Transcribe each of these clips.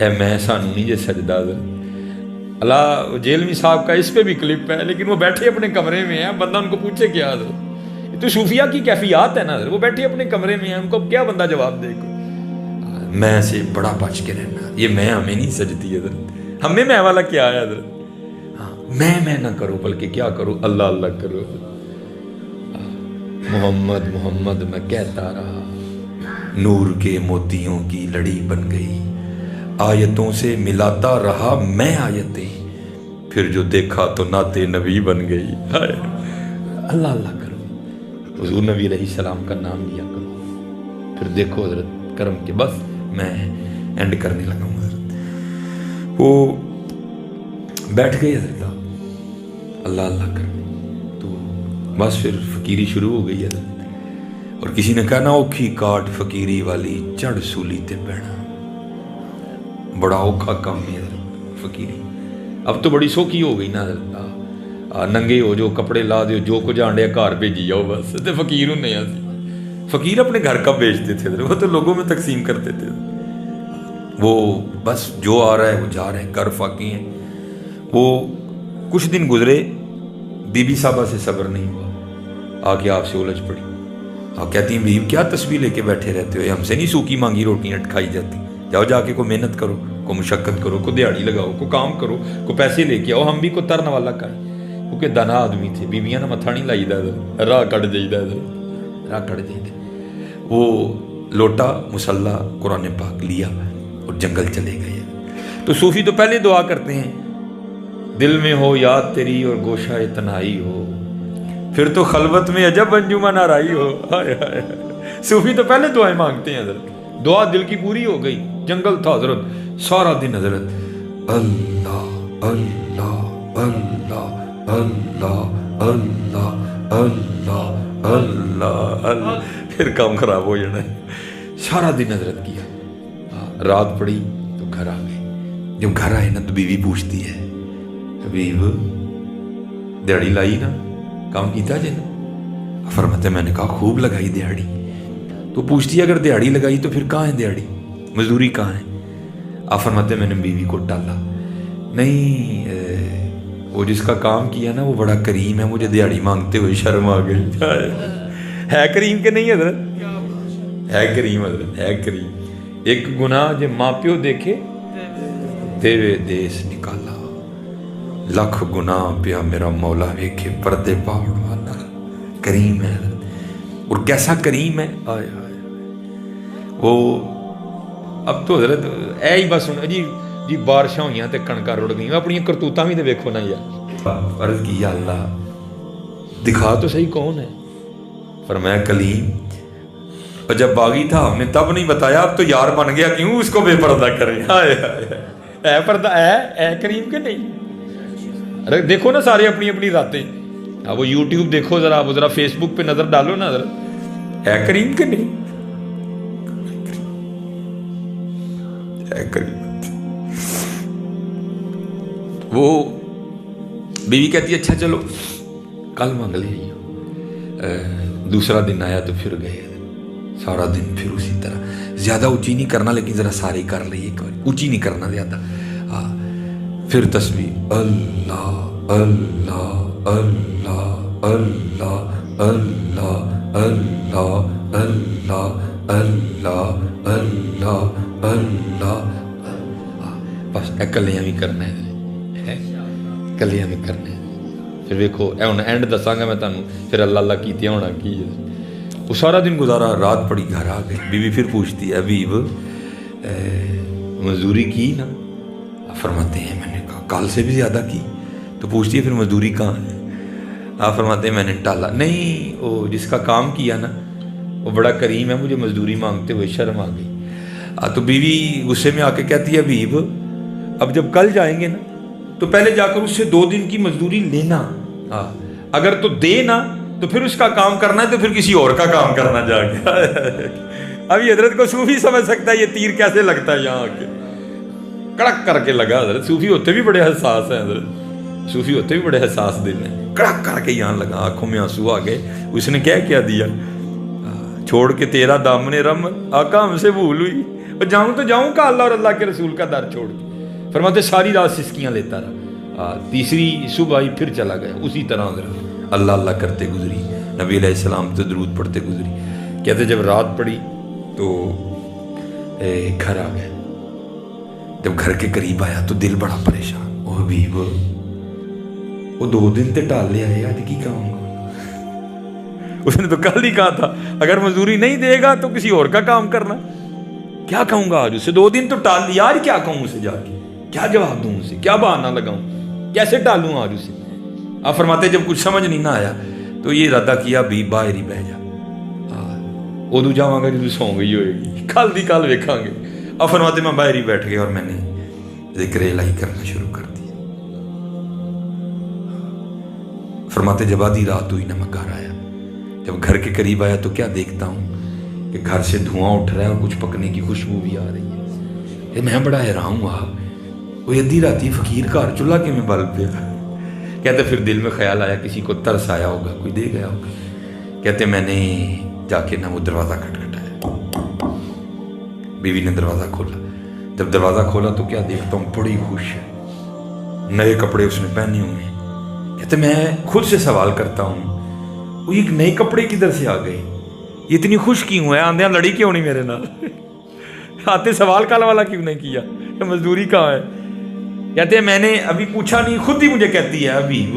اے میں سانو نہیں جے سجدہ حضرت اللہ جیلوی صاحب کا اس پہ بھی کلپ ہے، لیکن وہ بیٹھے اپنے کمرے میں ہیں، بندہ ان کو پوچھے کیا حضرت؟ تو صوفیہ کی کیفیات ہے نا حضرت، وہ بیٹھے اپنے کمرے میں ہیں، ان کو کیا بندہ جواب دے گا؟ میں سے بڑا بچ کے رہنا، یہ میں ہمیں نہیں سجتی حضرت، ہمیں میں والا کیا ہے حضرت؟ ہاں میں نہ کرو بلکہ کیا کرو، اللہ اللہ کرو حضرت۔ محمد محمد میں کہتا رہا، نور کے موتیوں کی لڑی بن گئی، آیتوں سے ملاتا رہا میں آیتیں، پھر جو دیکھا تو نعت نبی بن گئی۔ اللہ اللہ کرو، حضور نبی علیہ السلام کا نام لیا کرو، پھر دیکھو حضرت کرم کے۔ بس میں اینڈ کرنے لگا ہوں حضرت۔ وہ بیٹھ گئے حضرت، اللہ اللہ کرو، تو بس پھر فقیری شروع ہو گئی حضرت۔ اور کسی نے کہا نا اوکھی کاٹ فقیری والی چڑھ سولی تے بہنا، بڑا اوکھا کام ہے حضرت فقیری۔ اب تو بڑی سوکھی ہو گئی نا حضرت، ننگے ہو جو کپڑے لا دیو، جو کچھ آنڈے گھر بھیجی جاؤ بس، تے فقیر ہونے سی۔ فقیر اپنے گھر کا بیچتے تھے حضرت، وہ تو لوگوں میں تقسیم کرتے تھے، وہ بس جو آ رہا ہے وہ جا رہے ہیں، کر فاقی ہیں۔ وہ کچھ دن گزرے، بی بی صاحبہ سے صبر نہیں ہوا، آ کے آپ سے الجھ پڑی۔ آپ کہتی ہیں بیوی کیا تسبیح لے کے بیٹھے رہتے ہو، ہم سے نہیں سوکھی مانگی روٹیاں کھائی جاتی، جاؤ جا کے کوئی محنت کرو، کوئی مشقت کرو، کوئی دیہڑی لگاؤ، کوئی کام کرو، کوئی پیسے لے کے آؤ، ہم بھی کوئی ترن والا کھائیں۔ کیونکہ دانا آدمی تھے، بیویاں نہ متھا نہیں لائی دا، راہ کٹ جائیدا، راہ کٹ جائیدا۔ وہ لوٹا مصلی قرآن پاک لیا اور جنگل چلے گئے۔ تو صوفی تو پہلے دعا کرتے ہیں، دل میں ہو یاد تیری اور گوشہ تنہائی ہو، پھر تو خلوت میں عجب انجمن آرائی ہو۔ صوفی تو پہلے دعائیں مانگتے ہیں حضرت، دعا دل کی پوری ہو گئی، جنگل تھا حضرت، سارا دن حضرت اللہ اللہ اللہ اللہ اللہ اللہ اللہ اللہ، پھر کام خراب ہو جانا ہے۔ سارا دن حضرت کیا، رات پڑی تو گھر آ گئے۔ جب گھر آئے نا تو بیوی پوچھتی ہے، حبیب دیہڑی لائی نا، کام کیتا جے نا؟ فرماتے میں نے کہا خوب لگائی دیہڑی۔ تو پوچھتی ہے اگر دیہڑی لگائی تو پھر کہاں ہے دیہڑی، مزدوری کہاں ہے؟ آپ فرماتے میں نے بیوی کو ٹالا، نہیں وہ جس کا کام کیا نا وہ بڑا کریم ہے، مجھے دیہڑی مانگتے ہوئے شرم آ گئی۔ ہے کریم کہ نہیں حضرت؟ ہے کریم حضرت، ہے کریم۔ ایک گناہ جو ماں پیو دیکھے دیوے دیس نکالا، لکھ گناہ پیا میرا مولا ویکھے پردے پاڑ والا۔ کریم ہے حضرت، اور کیسا کریم ہے، آئے آئے۔ وہ اب تو حضرت اے ہی بس جی بارشاں ہوئیاں تے کنکاں رڑ گئیں، اپنی کرتوتاں بھی تے ویکھو نا یار۔ عرض کی یا اللہ دکھا تو صحیح کون ہے؟ فرمایا کلیم، اور جب باغی تھا ہم نے تب نہیں بتایا، اب تو یار بن گیا کیوں اس کو بے پردہ کرے؟ ہائے ہائے، اے پردہ اے کریم کہ نہیں؟ ارے دیکھو نا سارے اپنی اپنی راتیں، وہ یوٹیوب دیکھو ذرا، وہ ذرا فیس بک پہ نظر ڈالو نا ذرا، ہے کریم کہ نہیں؟ ہے کریم۔ وہ بیوی کہتی ہے اچھا چلو کل مانگ لے۔ دوسرا دن آیا تو پھر گئے، سارا دن پھر اسی طرح، زیادہ اونچی نہیں کرنا لیکن ذرا ساری کر لی، ایک بار اونچی نہیں کرنا زیادہ۔ پھر تسبیح اللہ اللہ اللہ اللہ اللہ اللہ اللہ اللہ اللہ اللہ، بس کلیاں بھی کرنا ہے، کلیاں بھی کرنا ہے۔ پھر ویکھو اے ہن اینڈ دساں گا میں تانوں، پھر اللہ اللہ کیتیاں ہونا کی ہے۔ وہ سارا دن گزارا، رات پڑی گھر آ گئے۔ بیوی پھر پوچھتی ہے حبیب مزدوری کی نا؟ فرماتے ہیں میں نے کہا کل سے بھی زیادہ کی۔ تو پوچھتی ہے پھر مزدوری کہاں ہے؟ آپ فرماتے ہیں میں نے ٹالا، نہیں وہ جس کا کام کیا نا وہ بڑا کریم ہے، مجھے مزدوری مانگتے ہوئے شرم آ گئی۔ تو بیوی غصے میں آ کے کہتی ہے حبیب اب جب کل جائیں گے نا تو پہلے جا کر اس سے 2 دن کی مزدوری لینا، اگر تو دے نا تو پھر اس کا کام کرنا ہے، تو پھر کسی اور کا کام کرنا جا کے۔ اب یہ حضرت کو صوفی سمجھ سکتا ہے یہ تیر کیسے لگتا ہے، یہاں آ کے کڑک کر کے لگا۔ حضرت صوفی ہوتے بھی بڑے حساس ہیں، حضرت صوفی ہوتے بھی بڑے حساس دل ہیں، کڑک کر کے یہاں لگا، آنکھوں میں آنسو آ گئے۔ اس نے کیا دیا، چھوڑ کے تیرا دامن رم آقا ہم سے بھول ہوئی، جاؤں تو جاؤں کا اللہ اور اللہ کے رسول کا در چھوڑ کے؟ فرماتے ساری رات سسکیاں لیتا رہا، تیسری صبح آئی پھر چلا گیا اسی طرح حضرت اللہ اللہ کرتے گزری، نبی علیہ السلام تو درود پڑھتے گزری۔ کہتے جب رات پڑی تو گھر آ گیا، جب گھر کے قریب آیا تو دل بڑا پریشان، او حبیب وہ 2 دن تے ٹال لیا ہے، آج کی کہوں گا؟ اس نے تو کل ہی کہا تھا اگر مزدوری نہیں دے گا تو کسی اور کا کام کرنا، کیا کہوں گا آج اسے؟ 2 دن تو ٹال لیا، آج کیا کہوں اسے؟ جا کے کیا جواب دوں اسے؟ کیا بہانہ لگاؤں؟ کیسے ٹالوں آج اسے؟ آپ فرماتے جب کچھ سمجھ نہیں نہ آیا تو یہ ارادہ کیا بھی باہر ہی بہ جا، ادو جاواں گا جدوں سو گئی ہوئے گی، کل دی کل ویکھاں گے۔ آپ فرماتے میں باہر ہی بیٹھ گیا اور میں نے ذکر الہی کرنا شروع کر دیا۔ فرماتے جب آدھی رات ہوئی نہ میں گھر آیا، جب گھر کے قریب آیا تو کیا دیکھتا ہوں کہ گھر سے دھواں اٹھ رہا ہے اور کچھ پکنے کی خوشبو بھی آ رہی ہے۔ میں بڑا حیران ہوا، وہ ادھی راتی فقیر گھر چولہا کے میں بل پیا۔ کہتے پھر دل میں خیال آیا کسی کو ترس آیا ہوگا، کوئی دے گیا ہوگا۔ کہتے میں نے جا کے نہ وہ دروازہ کھٹکھٹایا، بیوی نے دروازہ کھولا، جب دروازہ کھولا تو کیا دیکھتا ہوں بڑی خوش ہے، نئے کپڑے اس نے پہنے ہوئے ہیں۔ کہتے میں خود سے سوال کرتا ہوں وہ یہ نئے کپڑے کدھر سے آ گئے، یہ اتنی خوش کیوں ہے؟ آندیاں لڑی کیوں نہیں میرے نال؟ آتے سوال کال والا کیوں نہیں کیا؟ مزدوری کہاں ہے؟ کہتے ہیں میں نے ابھی پوچھا نہیں، خود ہی مجھے کہتی ہے حبیب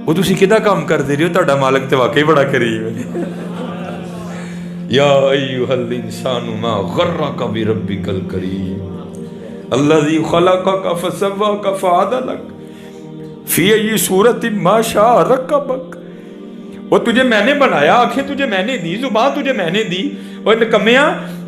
وہ تسی کدا کام کر دے رہے ہو، تہاڈا مالک تے واقعی بڑا کریم ہے۔ یا ایھا الانسان ما غرک بربک الکریم الذی خلقک فسواک فعدلک فی ای صورت ما شاء رکبک۔ وہ تجھے میں نے بنایا، آنکھیں تجھے میں نے دی، زبان تجھے میں نے دی، اور نکمیاں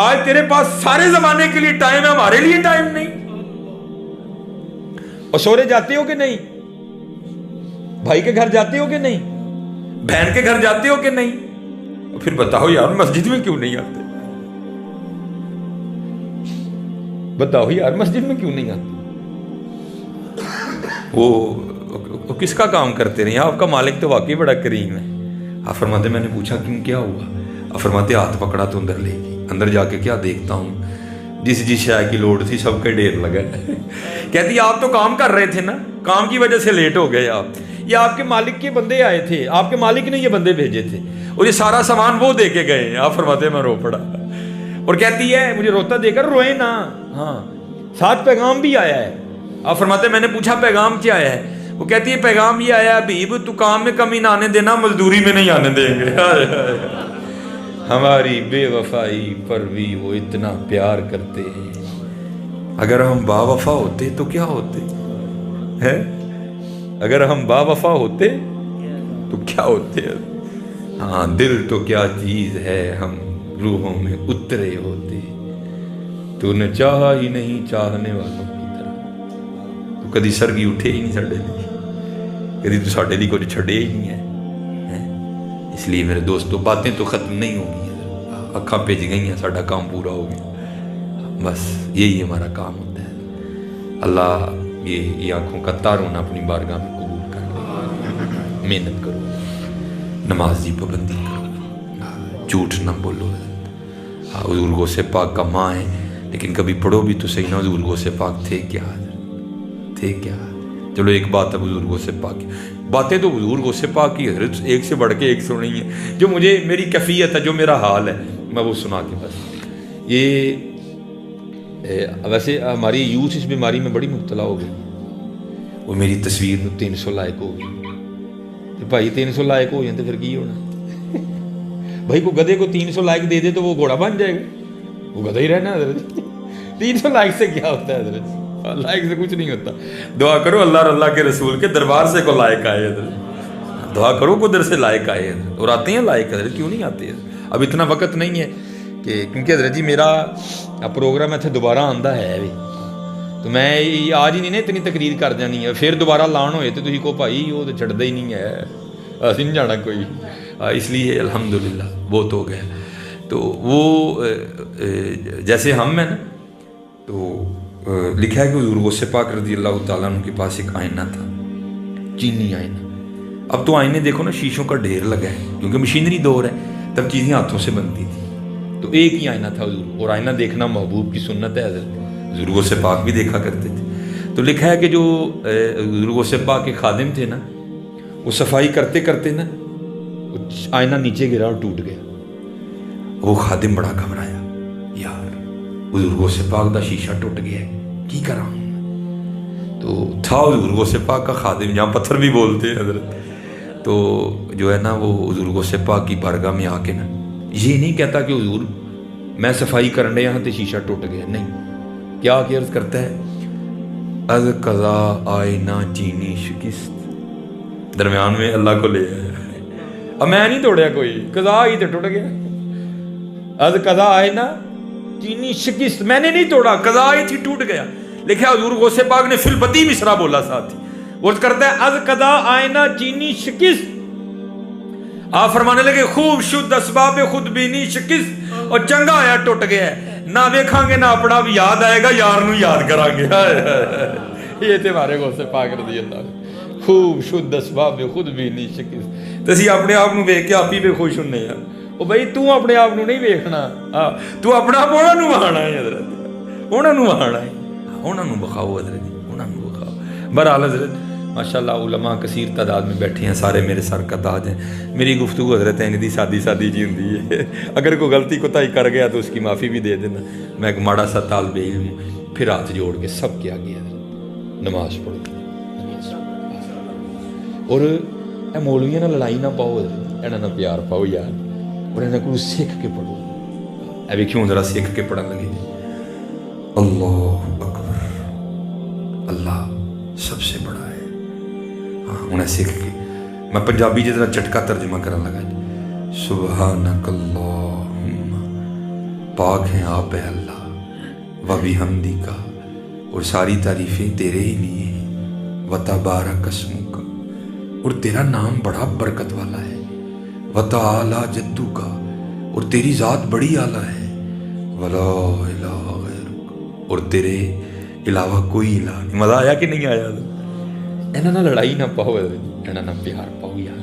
آج تیرے پاس سارے زمانے کے لیے ٹائم ہے، ہمارے لیے ٹائم نہیں۔ اور سورے جاتے ہو کہ نہیں؟ بھائی کے گھر جاتے ہو کہ نہیں؟ بہن کے گھر جاتے ہو کہ نہیں؟ اور پھر بتاؤ یار مسجد میں کیوں نہیں آتے؟ بتاؤ یار مسجد میں کیوں نہیں آتے؟ وہ کس کا کام کرتے رہے؟ آپ کا مالک تو واقعی بڑا کریم ہے۔ آپ فرماتے میں نے پوچھا کیوں، کیا ہوا؟ آپ فرماتے ہاتھ پکڑا تو اندر لے گئی، اندر جا کے کیا دیکھتا ہوں جس شے کی لوڑ تھی سب کے ڈھیر لگا۔ کہتی آپ تو کام کر رہے تھے نا، کام کی وجہ سے لیٹ ہو گئے آپ، یہ آپ کے مالک کے بندے آئے تھے، آپ کے مالک نے یہ بندے بھیجے تھے اور یہ سارا سامان وہ دے کے گئے۔ آپ فرماتے میں رو پڑا، اور کہتی ہے مجھے روتا دے کر روئے نا، ہاں ساتھ پیغام بھی آیا ہے۔ آپ فرماتے میں نے پوچھا پیغام کیا آیا ہے؟ وہ کہتی ہے پیغام یہ آیا حبیب تو کام میں کمی نہ آنے دینا، مزدوری میں نہیں آنے دیں گے۔ ہماری بے وفائی پر بھی وہ اتنا پیار کرتے ہیں، اگر ہم با وفا ہوتے تو کیا ہوتے ہیں؟ اگر ہم با وفا ہوتے تو کیا ہوتے ہیں؟ ہاں دل تو کیا چیز ہے، ہم روحوں میں اترے ہوتے، تو نے چاہا ہی نہیں چاہنے والوں کی طرح، تو کدی سرگی اٹھے ہی نہیں ساڈے لیے، کدی تو ساڈے لیے کچھ چھڑے ہی نہیں ہے۔ اس لیے میرے دوستو باتیں تو ختم نہیں ہو گئی، اکھاں بھج گئی ہیں، ساڈا کام پورا ہو گیا، بس یہی ہمارا کام ہوتا ہے۔ اللہ یہ آنکھوں کا تارونا اپنی بارگاہ میں قبول کر لے۔ محنت کرو، نماز کی پابندی کرو، جھوٹ نہ بولو۔ حضور غوث پاک کا ماں ہے، لیکن کبھی پڑھو بھی تو صحیح نا حضور غوث پاک تھے کیا، تھے کیا؟ چلو ایک بات ہے حضور غوث پاک کی، باتیں تو حضور غوث پاک کی حضرت ایک سے بڑھ کے ایک سنی ہیں، جو مجھے میری کیفیت ہے، جو میرا حال ہے میں وہ سنا کے بس۔ یہ ویسے ہماری یوتھ اس بیماری میں بڑی مبتلا ہو گئی، وہ میری تصویر میں 300 لائک ہو گئی، بھائی 300 لائک ہو جائیں تو پھر کی ہونا؟ بھائی کو گدھے کو 300 لائک دے دے تو وہ گھوڑا بن جائے گا، وہ گدھا ہی رہنا حضرت۔ 300 لائک سے کیا ہوتا ہے حضرت؟ لائک سے کچھ نہیں ہوتا۔ دعا کرو اللہ اور اللہ کے رسول کے دربار سے کو لائک آئے حضرت، دعا کرو کو در سے لائک آئے حضرت، اور آتے ہیں لائک حضرت، کیوں نہیں آتے؟ اب اتنا وقت نہیں ہے کہ کیونکہ حضرت جی میرا پروگرام اتنے دوبارہ آندا ہے بھی، تو میں آج ہی نہیں نا اتنی تقریر کر جانی ہے، پھر دوبارہ لان ہوئے تو تھی کو بھائی وہ تو چھڑتا ہی نہیں ہے، اسی نہیں جانا کوئی، اس لیے الحمدللہ بہت ہو گیا۔ تو وہ جیسے ہم ہیں نا، تو لکھا ہے کہ حضور غوث پاک رضی اللہ تعالیٰ عنہ کے پاس ایک آئینہ تھا، چینی آئینہ۔ اب تو آئینے دیکھو نا شیشوں کا ڈھیر لگا ہے، کیونکہ مشینری دور ہے، تب چیزیں ہاتھوں سے بنتی تھی، تو ایک ہی آئینہ تھا حضور، اور آئینہ دیکھنا محبوب کی سنت ہے حضرت، حضور غوث پاک بھی دیکھا کرتے تھے۔ تو لکھا ہے کہ جو حضور غوث پاک کے خادم تھے نا، وہ صفائی کرتے کرتے نا آئینہ نیچے گرا اور ٹوٹ گیا۔ وہ خادم بڑا گھبرایا، یار حضور غوث پاک دا شیشہ ٹوٹ گیا ہے، کی کرا ہوں؟ تو تھا حضور غوث پاک کا خادم، جہاں پتھر بھی بولتے ہیں حضرت، تو جو ہے نا وہ حضور غوث پاک کی بارگاہ میں آ کے نا یہ نہیں کہتا کہ حضور میں صفائی کرنے یہاں تے شیشہ ٹوٹ گیا، نہیں، کیا عرض کرتا ہے، از قضا آئینہ چینی شکست، درمیان میں اللہ کو لے آیا، اب میں نہیں توڑیا کوئی، قضا ہی تو ٹوٹ گیا، از قضا آئینہ چینی شکست، میں نے نہیں توڑا، قضا ہی تھی ٹوٹ گیا۔ لکھا حضور غوث پاک نے فی البدی مصرع بولا ساتھ ہی، وہ کرتا ہے از قضا آئینہ چینی شکست، آپ فرمانے لگے خوب شد اسباب خود بینی شکست، اور چنگا آیا ٹوٹ گیا ہے، نہ دیکھاں گے نہ اپنا بھی یاد آئے گا، یار نو یاد کران گے۔ یہ تھے ہمارے غوث پاک رضی اللہ عنہ، خوب شد اسباب خود بینی شکست۔ تو اسی اپنے آپ نو ویکھ کے آپ ہی بے خوش ہونے ہیں، او بھائی تو اپنے آپ نو نہیں ویکھنا، تو اپنا آپ انہاں نو وہانا ہے حضرت، انہاں نو وہانا ہے، انہاں نو بخاؤ حضرت، انہاں نو بخاؤ۔ بہرحال حضرت ماشاءاللہ علماء کثیر تعداد میں بیٹھے ہیں، سارے میرے سر کا تاج ہیں۔ میری گفتگو حضرت ہے دی سادی سادی جی ہوندی ہے، اگر کوئی غلطی کوتاہی کر گیا تو اس کی معافی بھی دے دینا، میں ایک ماڑا سا طالب علم ہوں۔ پھر ہاتھ جوڑ کے سب کے آگے حضرت نماز پڑھو، اور اے مولویاں نہ لڑائی نہ پاؤ حضرت، انہاں نہ پیار پاؤ یار، اور انہاں کو سیکھ کے پڑھو۔ اے ویکھیوں ذرا سیکھ کے پڑھن لگے، اللہ اکبر، اللہ سب سے بڑا ہے۔ ہاں انہیں سیکھ کے میں پنجابی جتنا چٹکا ترجمہ کرنے لگا، سبحانک اللہم، پاک ہیں آپ ہے اللہ، و بحمدک، اور ساری تعریفیں تیرے ہی لیے ہیں، و تبارک اسمک، اور تیرا نام بڑا برکت والا ہے، و تعالی جدک، اور تیری ذات بڑی اعلیٰ ہے، ولا الہ غیرک، اور تیرے علاوہ کوئی الہ نہیں۔ مزہ آیا کہ نہیں آیا؟ انہاں نہ لڑائی نہ پاؤ، انہاں نہ پیار پاؤ یار۔